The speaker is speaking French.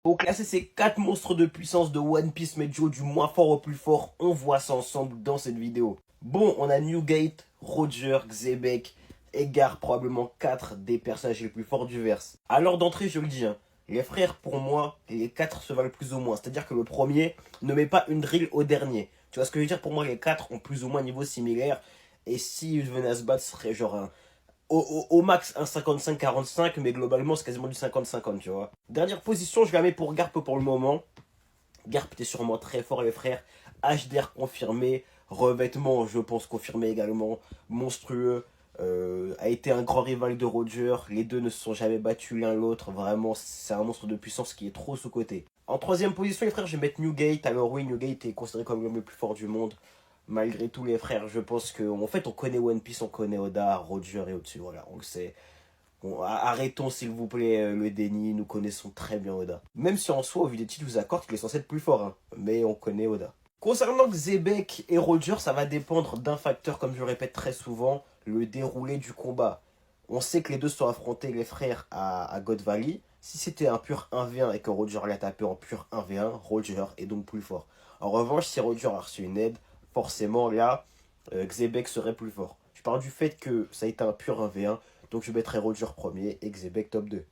Pour classer ces 4 monstres de puissance de One Piece Medio du moins fort au plus fort, on voit ça ensemble dans cette vidéo. Bon, on a Newgate, Roger, Xebec, Edgar, probablement 4 des personnages les plus forts du verse. Alors d'entrée, je le dis, hein, les frères, pour moi, les 4 se valent plus ou moins. C'est-à-dire que le premier ne met pas une drill au dernier. Tu vois ce que je veux dire? Pour moi, les 4 ont plus ou moins un niveau similaire. Et s'ils venaient à se battre, ce serait genre au max un 55-45, mais globalement c'est quasiment du 50-50, tu vois. Dernière position, je la mets pour Garp pour le moment. Garp était sûrement très fort, les frères. HDR confirmé, revêtement, je pense, confirmé également. Monstrueux, a été un grand rival de Roger. Les deux ne se sont jamais battus l'un l'autre. Vraiment, c'est un monstre de puissance qui est trop sous-coté. En troisième position, les frères, je vais mettre Newgate. Alors oui, Newgate est considéré comme l'homme le plus fort du monde. Malgré tout, les frères, je pense que en fait, on connaît One Piece, on connaît Oda, Roger et au-dessus, voilà, on le sait. Bon, arrêtons s'il vous plaît le déni, nous connaissons très bien Oda. Même si en soi, au vu des titres, je vous accorde qu'il est censé être plus fort, hein, mais on connaît Oda. Concernant Xebec et Roger, ça va dépendre d'un facteur, comme je le répète très souvent, le déroulé du combat. On sait que les deux se sont affrontés, les frères, à God Valley. Si c'était un pur 1v1 et que Roger l'a tapé en pur 1v1, Roger est donc plus fort. En revanche, si Roger a reçu une aide, forcément là, Xebec serait plus fort. Je parle du fait que ça a été un pur 1v1, donc je mettrai Roger premier et Xebec top 2.